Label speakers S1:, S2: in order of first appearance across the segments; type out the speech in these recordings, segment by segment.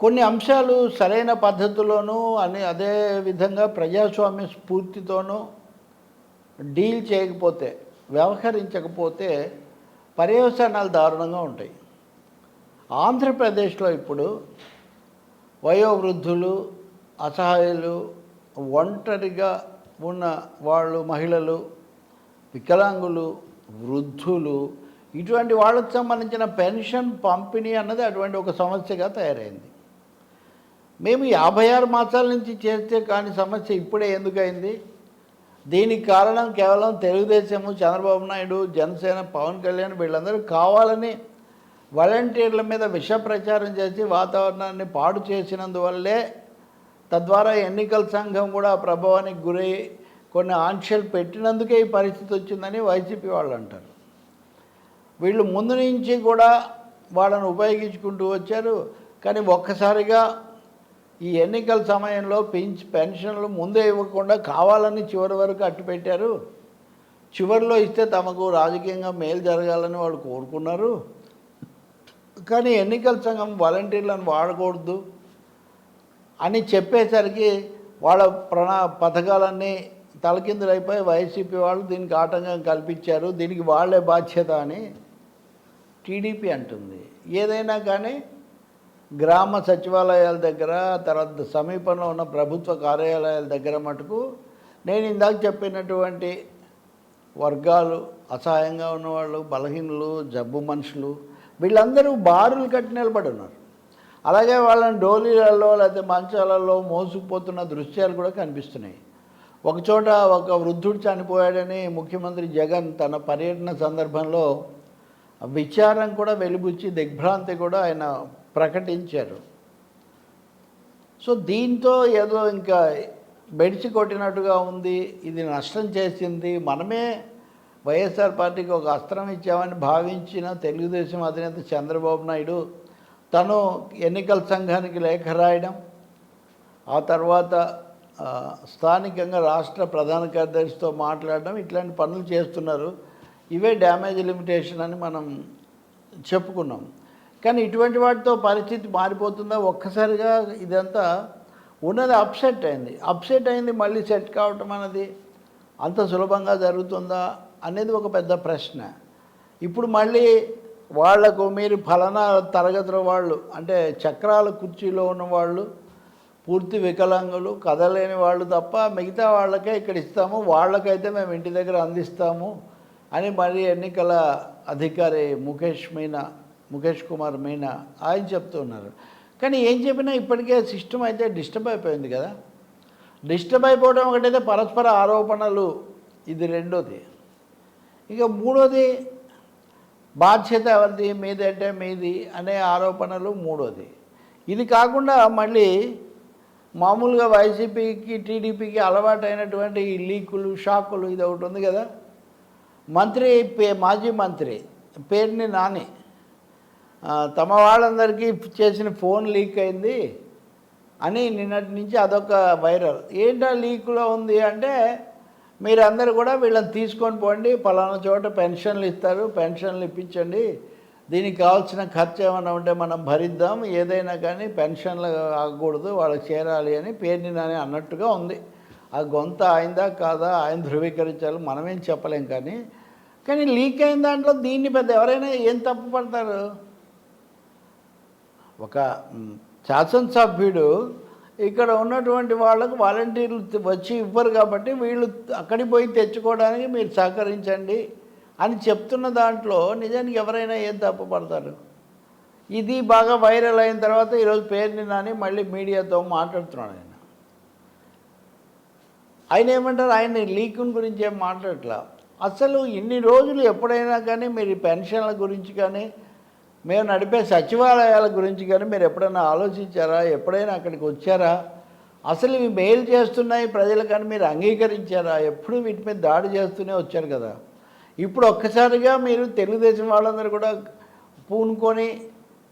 S1: కొన్ని అంశాలు సరైన పద్ధతిలోనూ అదే విధంగా ప్రజాస్వామ్య స్ఫూర్తితోనూ డీల్ చేయకపోతే, వ్యవహరించకపోతే పర్యవసానాలు దారుణంగా ఉంటాయి. ఆంధ్రప్రదేశ్లో ఇప్పుడు వయోవృద్ధులు, అసహాయులు, ఒంటరిగా ఉన్న వాళ్ళు, మహిళలు, వికలాంగులు, వృద్ధులు, ఇటువంటి వాళ్ళకు సంబంధించిన పెన్షన్ పంపిణీ అన్నది అటువంటి ఒక సమస్యగా తయారైంది. మేము 56 మాసాల నుంచి చేస్తే కాని సమస్య ఇప్పుడే ఎందుకయింది? దీనికి కారణం కేవలం తెలుగుదేశము, చంద్రబాబు నాయుడు, జనసేన, పవన్ కళ్యాణ్ వీళ్ళందరూ కావాలని వాలంటీర్ల మీద విష ప్రచారం చేసి వాతావరణాన్ని పాడు చేసినందువల్లే, తద్వారా ఎన్నికల సంఘం కూడా ప్రభావానికి గురై కొన్ని ఆంక్షలు పెట్టినందుకే ఈ పరిస్థితి వచ్చిందని వైసీపీ వాళ్ళు అంటారు. వీళ్ళు ముందు నుంచి కూడా వాళ్ళని ఉపయోగించుకుంటూ వచ్చారు. కానీ ఒక్కసారిగా ఈ ఎన్నికల సమయంలో పెన్షన్లు ముందే ఇవ్వకుండా కావాలని చివరి వరకు అట్టుపెట్టారు. చివరిలో ఇస్తే తమకు రాజకీయంగా మేలు జరగాలని వాళ్ళు కోరుకున్నారు. కానీ ఎన్నికల సంఘం వాలంటీర్లను వాడకూడదు అని చెప్పేసరికి వాళ్ళ పథకాలన్నీ తలకిందులైపోయి వైసీపీ వాళ్ళు దీనికి ఆటంకం కల్పించారు, దీనికి వాళ్ళే బాధ్యత అని టీడీపీ అంటుంది. ఏదైనా కానీ గ్రామ సచివాలయాల దగ్గర, తర్వాత సమీపంలో ఉన్న ప్రభుత్వ కార్యాలయాల దగ్గర మటుకు నేను ఇందాక చెప్పినటువంటి వర్గాలు, అసహాయంగా ఉన్నవాళ్ళు, బలహీనులు, జబ్బు మనుషులు, వీళ్ళందరూ బారులు కట్టి నిలబడి ఉన్నారు. అలాగే వాళ్ళని డోలీలలో లేకపోతే మంచాలలో మోసుకుపోతున్న దృశ్యాలు కూడా కనిపిస్తున్నాయి. ఒకచోట ఒక వృద్ధుడు చనిపోయాడని ముఖ్యమంత్రి జగన్ తన పర్యటన సందర్భంలో విచారం కూడా వెలిబుచ్చి దిగ్భ్రాంతి కూడా ఆయన ప్రకటించారు. సో దీంతో ఏదో ఇంకా బెడిసి కొట్టినట్టుగా ఉంది, ఇది నష్టం చేసింది, మనమే వైఎస్ఆర్ పార్టీకి ఒక అస్త్రం ఇచ్చామని భావించిన తెలుగుదేశం అధినేత చంద్రబాబు నాయుడు తను ఎన్నికల సంఘానికి లేఖ రాయడం, ఆ తర్వాత స్థానికంగా రాష్ట్ర ప్రధాన కార్యదర్శితో మాట్లాడడం, ఇట్లాంటి పనులు చేస్తున్నారు. ఇవే డ్యామేజ్ లిమిటేషన్ అని మనం చెప్పుకున్నాం. కానీ ఇటువంటి వాటితో పరిస్థితి మారిపోతుందా? ఒక్కసారిగా ఇదంతా ఉన్నది అప్సెట్ అయింది మళ్ళీ సెట్ కావటం అనేది అంత సులభంగా జరుగుతుందా అనేది ఒక పెద్ద ప్రశ్న. ఇప్పుడు మళ్ళీ వాళ్లకు మీరు ఫలానా తరగతిలో వాళ్ళు, అంటే చక్రాల కుర్చీలో ఉన్నవాళ్ళు, పూర్తి వికలాంగులు, కదలేని వాళ్ళు తప్ప మిగతా వాళ్ళకే ఇక్కడ ఇస్తాము, వాళ్ళకైతే మేము ఇంటి దగ్గర అందిస్తాము అని మరి ఎన్నికల అధికారి ముఖేష్ కుమార్ మీనా ఆయన చెప్తున్నారు. కానీ ఏం చెప్పినా ఇప్పటికే సిస్టమ్ అయితే డిస్టర్బ్ అయిపోయింది కదా. డిస్టర్బ్ అయిపోవడం ఒకటైతే పరస్పర ఆరోపణలు, ఇది రెండోది. ఇక మూడోది బాధ్యత ఎవరిది, మీదంటే మీది అనే ఆరోపణలు మూడోది. ఇది కాకుండా మళ్ళీ మామూలుగా వైసీపీకి, టీడీపీకి అలవాటైనటువంటి ఈ లీకులు, షాకులు, ఇది ఒకటి ఉంది కదా. మాజీ మంత్రి పేర్ని నాని తమ వాళ్ళందరికీ చేసిన ఫోన్ లీక్ అయింది అని నిన్నటి నుంచి అదొక వైరల్. ఏంటో లీకులో ఉంది అంటే, మీరందరూ కూడా వీళ్ళని తీసుకొని పోండి, పలానా చోట పెన్షన్లు ఇస్తారు, పెన్షన్లు ఇప్పించండి, దీనికి కావాల్సిన ఖర్చు ఏమైనా ఉంటే మనం భరిద్దాం, ఏదైనా కానీ పెన్షన్లు ఆగకూడదు, వాళ్ళకి చేరాలి అని పేర్ని నాని అన్నట్టుగా ఉంది. ఆ గొంత అయిందా కాదా ఆయన ధృవీకరించాలి, మనమేం చెప్పలేం. కానీ లీక్ అయిన దాంట్లో దీన్ని పెద్ద ఎవరైనా ఏం తప్పు పడతారు? ఒక శాసనసభ్యుడు ఇక్కడ ఉన్నటువంటి వాళ్ళకు వాలంటీర్లు వచ్చి ఇవ్వరు కాబట్టి వీళ్ళు అక్కడికి పోయి తెచ్చుకోవడానికి మీరు సహకరించండి అని చెప్తున్న దాంట్లో నిజానికి ఎవరైనా ఏం తప్పు పడతారు? ఇది బాగా వైరల్ అయిన తర్వాత ఈరోజు పేర్ని నాని మళ్ళీ మీడియాతో మాట్లాడుతున్నాడు. ఆయన ఏమంటారు, ఆయన లీకుల గురించి ఏం మాట్లాడట్లా. అసలు ఇన్ని రోజులు ఎప్పుడైనా కానీ మీరు పెన్షన్ల గురించి కానీ, మేము నడిపే సచివాలయాల గురించి కానీ మీరు ఎప్పుడైనా ఆలోచించారా? ఎప్పుడైనా అక్కడికి వచ్చారా? అసలు ఇవి మేలు చేస్తున్నాయి ప్రజలకని మీరు అంగీకరించారా? ఎప్పుడు వీటి మీద దాడి చేస్తూనే వచ్చారు కదా. ఇప్పుడు ఒక్కసారిగా మీరు తెలుగుదేశం వాళ్ళందరూ కూడా పూనుకొని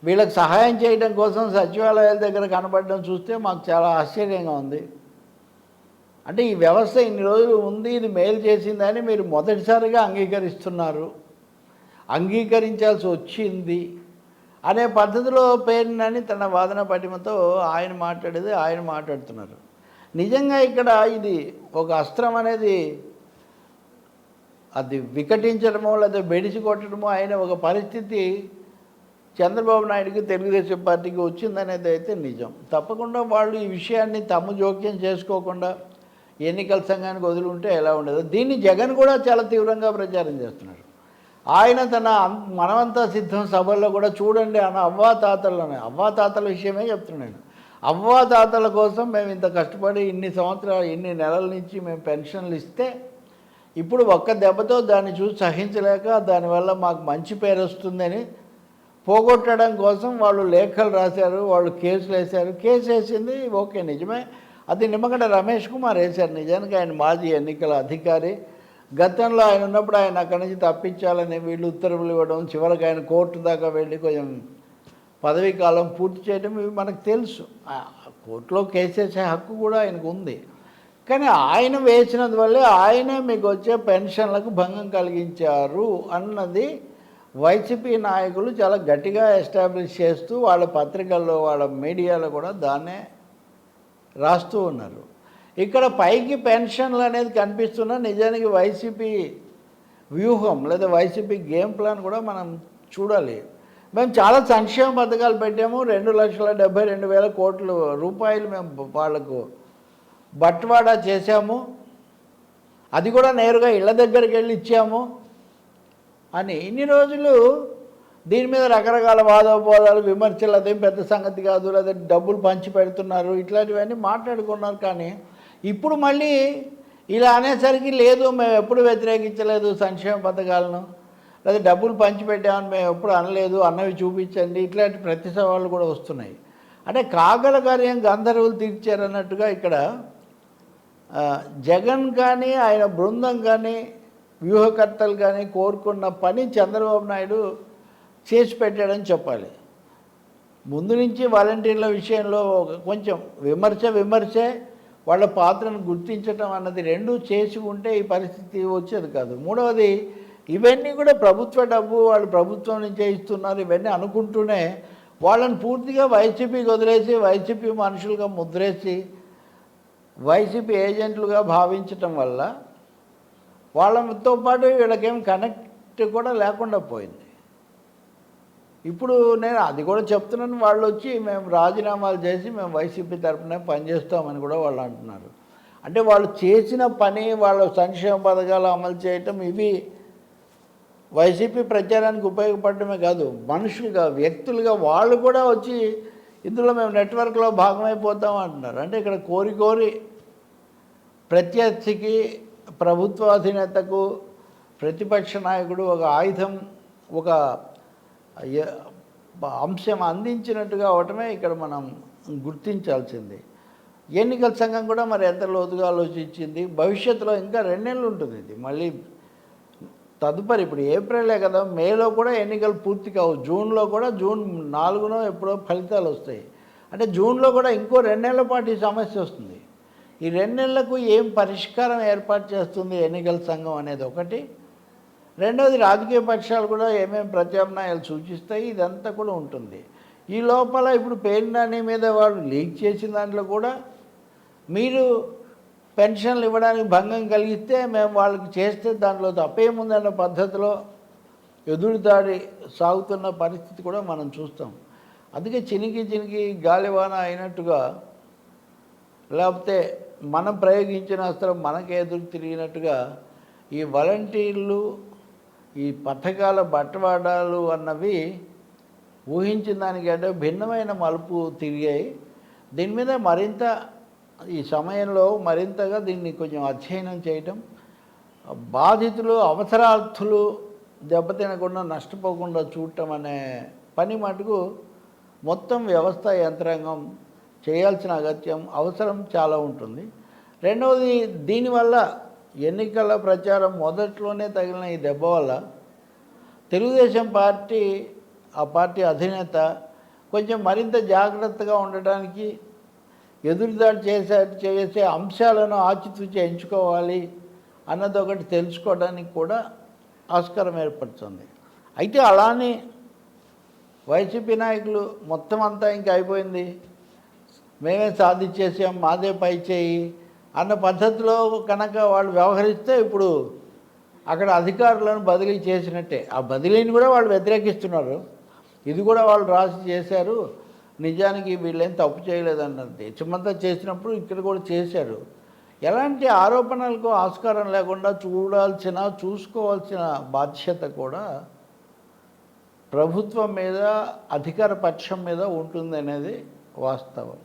S1: వీళ్ళకి సహాయం చేయడం కోసం సచివాలయాల దగ్గర కనబడడం చూస్తే మాకు చాలా ఆశ్చర్యంగా ఉంది. అంటే ఈ వ్యవస్థ ఇన్ని రోజులు ఉంది, ఇది మేలు చేసిందని మీరు మొదటిసారిగా అంగీకరిస్తున్నారు, అంగీకరించాల్సి వచ్చింది. అనే పద్ధతిలో పేరునని తన వాదన పటిమతో ఆయన మాట్లాడేది ఆయన మాట్లాడుతున్నారు. నిజంగా ఇక్కడ ఇది ఒక అస్త్రం అనేది అది వికటించడమో లేదా బెడిసి కొట్టడమో అయిన ఒక పరిస్థితి చంద్రబాబు నాయుడుకి తెలుగుదేశం పార్టీకి వచ్చిందనేది అయితే నిజం. తప్పకుండా వాళ్ళు ఈ విషయాన్ని తమ జోక్యం చేసుకోకుండా ఎన్నికల సంఘానికి వదిలి ఉంటే ఎలా ఉండదు. దీన్ని జగన్ కూడా చాలా తీవ్రంగా ప్రచారం చేస్తున్నారు. ఆయన తన మనమంతా సిద్ధం సభల్లో కూడా చూడండి అన్న అవ్వాతాతల విషయమే చెప్తున్నాను. అవ్వాతాతల కోసం మేము ఇంత కష్టపడి ఇన్ని సంవత్సరాలు ఇన్ని నెలల నుంచి మేము పెన్షన్లు ఇస్తే ఇప్పుడు ఒక్క దెబ్బతో దాన్ని చూసి సహించలేక దానివల్ల మాకు మంచి పేరు వస్తుందని పోగొట్టడం కోసం వాళ్ళు లేఖలు రాశారు, వాళ్ళు కేసులు వేశారు. కేసు వేసింది ఓకే నిజమే, అది నిమ్మగడ్డ రమేష్ కుమార్ వేశారు. నిజానికి ఆయన మాజీ ఎన్నికల అధికారి. గతంలో ఆయన ఉన్నప్పుడు ఆయన అక్కడి నుంచి తప్పించాలని వీళ్ళు ఉత్తర్వులు ఇవ్వడం, చివరికి ఆయన కోర్టు దాకా వెళ్ళి కొంచెం పదవీ కాలం పూర్తి చేయడం ఇవి మనకు తెలుసు. కోర్టులో కేసు వేసే హక్కు కూడా ఆయనకు ఉంది. కానీ ఆయన వేసినందు వల్లే ఆయనే మీకు వచ్చే పెన్షన్లకు భంగం కలిగించారు అన్నది వైసీపీ నాయకులు చాలా గట్టిగా ఎస్టాబ్లిష్ చేస్తూ వాళ్ళ పత్రికల్లో వాళ్ళ మీడియాలో కూడా దాన్నే రాస్తూ ఉన్నారు. ఇక్కడ పైకి పెన్షన్లు అనేది కనిపిస్తున్నా నిజానికి వైసీపీ వ్యూహం లేదా వైసీపీ గేమ్ ప్లాన్ కూడా మనం చూడాలి. మేము చాలా సంక్షేమ పథకాలు పెట్టాము, 2,72,000 కోట్ల రూపాయలు మేము వాళ్లకు బట్వాడా చేశాము, అది కూడా నేరుగా ఇళ్ళ దగ్గరికి వెళ్ళి ఇచ్చాము అని ఇన్ని రోజులు దీని మీద రకరకాల వాదోపవాదాలు విమర్శలు, అదేం పెద్ద సంగతి కాదు, లేదా డబ్బులు పంచి పెడుతున్నారు ఇట్లాంటివన్నీ మాట్లాడుకున్నారు. కానీ ఇప్పుడు మళ్ళీ ఇలా అనేసరికి లేదు మేము ఎప్పుడు వ్యతిరేకించలేదు సంక్షేమ పథకాలను, లేదా డబ్బులు పంచిపెట్టామని మేము ఎప్పుడు అనలేదు, అన్నవి చూపించండి, ఇట్లాంటి ప్రతి సవాళ్ళు కూడా వస్తున్నాయి. అంటే కాగల కార్యం గంధర్వులు తీర్చారన్నట్టుగా ఇక్కడ జగన్ కానీ ఆయన బృందం కానీ వ్యూహకర్తలు కానీ కోరుకున్న పని చంద్రబాబు నాయుడు చేసి పెట్టాడని చెప్పాలి. ముందు నుంచి వాలంటీర్ల విషయంలో కొంచెం విమర్శే వాళ్ళ పాత్రను గుర్తించడం అన్నది రెండూ చేసి ఉంటే ఈ పరిస్థితి వచ్చేది కాదు. మూడవది ఇవన్నీ కూడా ప్రభుత్వ డబ్బు, వాళ్ళు ప్రభుత్వం నుంచే ఇస్తున్నారు ఇవన్నీ అనుకుంటూనే వాళ్ళని పూర్తిగా వైసీపీకి వదిలేసి వైసీపీ మనుషులుగా ముద్రేసి వైసీపీ ఏజెంట్లుగా భావించటం వల్ల వాళ్ళతో పాటు వీళ్ళకేం కనెక్ట్ కూడా లేకుండా పోయింది. ఇప్పుడు నేను అది కూడా చెప్తున్నాను, వాళ్ళు వచ్చి మేము రాజీనామాలు చేసి మేము వైసీపీ తరఫున పనిచేస్తామని కూడా వాళ్ళు అంటున్నారు. అంటే వాళ్ళు చేసిన పని, వాళ్ళ సంక్షేమ పథకాలు అమలు చేయటం ఇవి వైసీపీ ప్రచారానికి ఉపయోగపడటమే కాదు, మనుషులుగా వ్యక్తులుగా వాళ్ళు కూడా వచ్చి ఇందులో మేము నెట్వర్క్లో భాగమైపోతాం అంటున్నారు. అంటే ఇక్కడ కోరి ప్రత్యర్థికి, ప్రభుత్వ అధినేతకు ప్రతిపక్ష నాయకుడు ఒక ఆయుధం, ఒక అంశం అందించినట్టుగా అవటమే ఇక్కడ మనం గుర్తించాల్సింది. ఎన్నికల సంఘం కూడా మరి ఎంత లోతుగా ఆలోచించింది. భవిష్యత్తులో ఇంకా 2 నెలలు ఉంటుంది ఇది మళ్ళీ తదుపరి. ఇప్పుడు ఏప్రిలే కదా, మేలో కూడా ఎన్నికలు పూర్తి కావు, జూన్లో కూడా జూన్ 4న ఎప్పుడో ఫలితాలు వస్తాయి. అంటే జూన్లో కూడా ఇంకో 2 నెలల పాటు ఈ సమస్య వస్తుంది. ఈ 2 నెలలకు ఏం పరిష్కారం ఏర్పాటు చేస్తుంది ఎన్నికల సంఘం అనేది ఒకటి. రెండవది రాజకీయ పక్షాలు కూడా ఏమేమి ప్రత్యామ్నాయాలు సూచిస్తాయి, ఇదంతా కూడా ఉంటుంది. ఈ లోపల ఇప్పుడు పేర్నాని మీద వాళ్ళు లీక్ చేసిన దాంట్లో కూడా మీరు పెన్షన్లు ఇవ్వడానికి భంగం కలిగిస్తే మేము వాళ్ళకి చేస్తే దాంట్లో తప్పేముందన్న పద్ధతిలో ఎదురుదాడి సాగుతున్న పరిస్థితి కూడా మనం చూస్తాం. అందుకే చినికి గాలివాన అయినట్టుగా, లేకపోతే మనం ప్రయోగించిన అస్త్రం మనకే ఎదురు తిరిగినట్టుగా ఈ వాలంటీర్లు, ఈ పథకాల బట్వాడాలు అన్నవి ఊహించిన దానికంటే భిన్నమైన మలుపు తిరిగాయి. దీని మీద మరింత ఈ సమయంలో మరింతగా దీన్ని కొంచెం అధ్యయనం చేయటం, బాధితులు అవసరార్థులు దెబ్బతినకుండా నష్టపోకుండా చూడటం అనే పని మటుకు మొత్తం వ్యవస్థ యంత్రాంగం చేయాల్సిన అవసరం చాలా ఉంటుంది. రెండవది, దీనివల్ల ఎన్నికల ప్రచారం మొదట్లోనే తగిలిన ఈ దెబ్బ వల్ల తెలుగుదేశం పార్టీ, ఆ పార్టీ అధినేత కొంచెం మరింత జాగ్రత్తగా ఉండటానికి, ఎదురుదాడి చేసే అంశాలను ఆచితూచి ఎంచుకోవాలి అన్నది ఒకటి తెలుసుకోవడానికి కూడా ఆస్కారం ఏర్పడుతుంది. అయితే అలానే వైసీపీ నాయకులు మొత్తం అంతా ఇంకా అయిపోయింది, మేమే సాధించేసాం, మాదే పై చేయి అన్న పద్ధతిలో కనుక వాళ్ళు వ్యవహరిస్తే ఇప్పుడు అక్కడ అధికారులను బదిలీ చేసినట్టే. ఆ బదిలీని కూడా వాళ్ళు వ్యతిరేకిస్తున్నారు. ఇది కూడా వాళ్ళు రాసి చేశారు, నిజానికి వీళ్ళేం తప్పు చేయలేదన్నది దేశమంతా చేసినప్పుడు ఇక్కడ కూడా చేశారు. ఎలాంటి ఆరోపణలకు ఆస్కారం లేకుండా చూసుకోవాల్సిన బాధ్యత కూడా ప్రభుత్వం మీద, అధికార పక్షం మీద ఉంటుందనేది వాస్తవం.